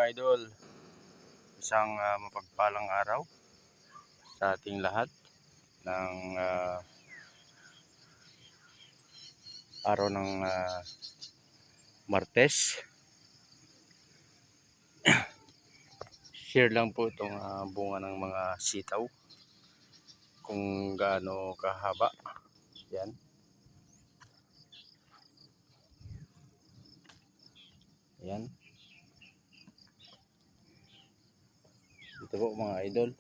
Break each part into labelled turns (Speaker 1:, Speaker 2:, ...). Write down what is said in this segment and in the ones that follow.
Speaker 1: idol, isang mapagpalang araw sa ating lahat ng araw ng Martes. Share lang po itong bunga ng mga sitaw kung gaano kahaba. Yan. Yan. Ito po mga idol.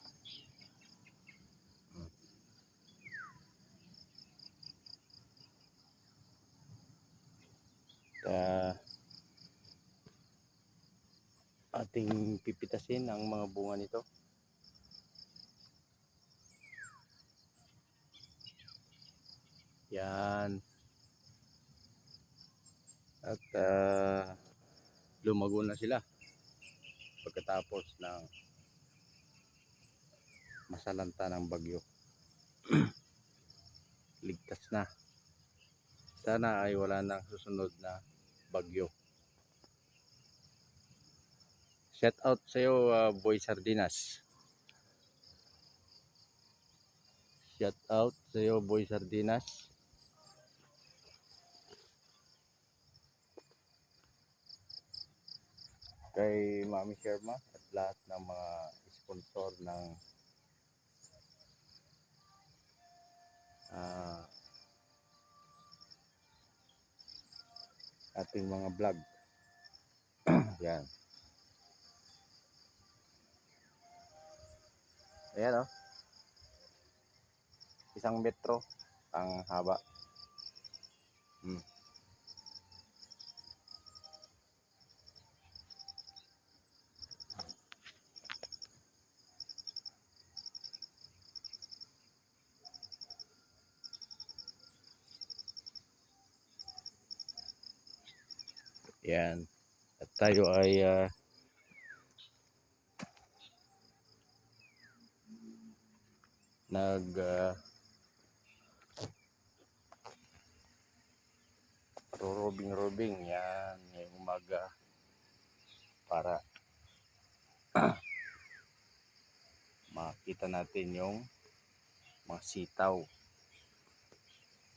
Speaker 1: Ating pipitasin ang mga bunga nito. Yan. At lumago na sila pagkatapos ng masalanta ng bagyo. Ligtas na. Sana ay wala nang susunod na bagyo. Shout out sa iyo, Boy Sardinas. Shout out sa iyo, Boy Sardinas. Kay Mami Sherma at lahat ng mga sponsor ng ating mga vlog. Yan. Ayan oh. 1 metro ang haba. Yan. At tayo ay robing yan ngayong umaga para makita natin yung mga sitaw.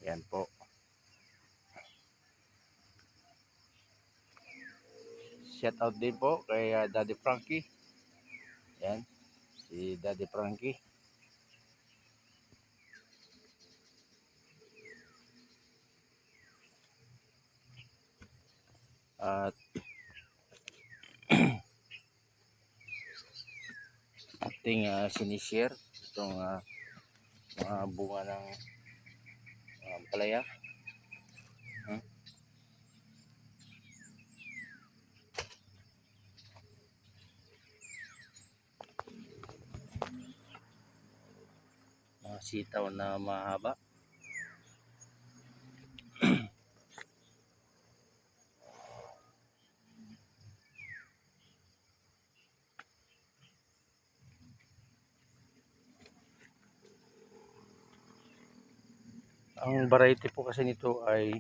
Speaker 1: Yan po. Shout out din po kay Daddy Frankie. Yan, si Daddy Frankie. At ating sinishare itong mga bunga ng palaya. Mga sitaw na mahaba. Ang variety po kasi nito ay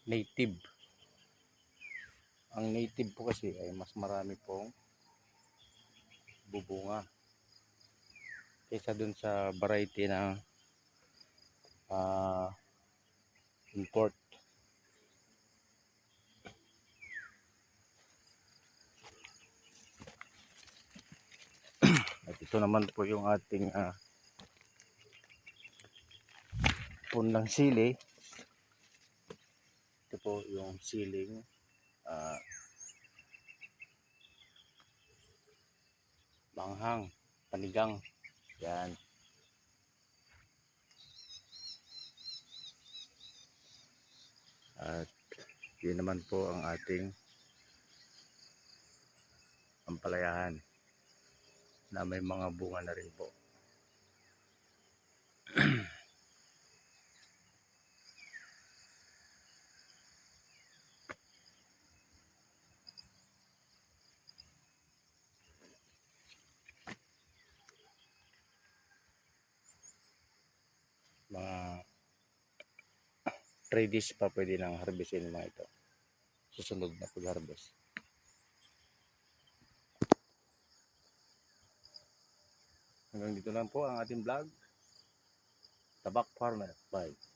Speaker 1: native. Ang native po kasi ay mas marami pong bubunga kaysa dun sa variety ng import. At ito naman po yung ating punlang sili. Ito po yung siling manghang, panigang. Yan. At yun naman po ang ating ampalayahan na may mga bunga na rin po. Mga 3 days pa pwede nang harvestin mga ito. Susunod na pag-harvest. Hanggang dito lang po ang ating vlog. Tabak Farmer. Bye.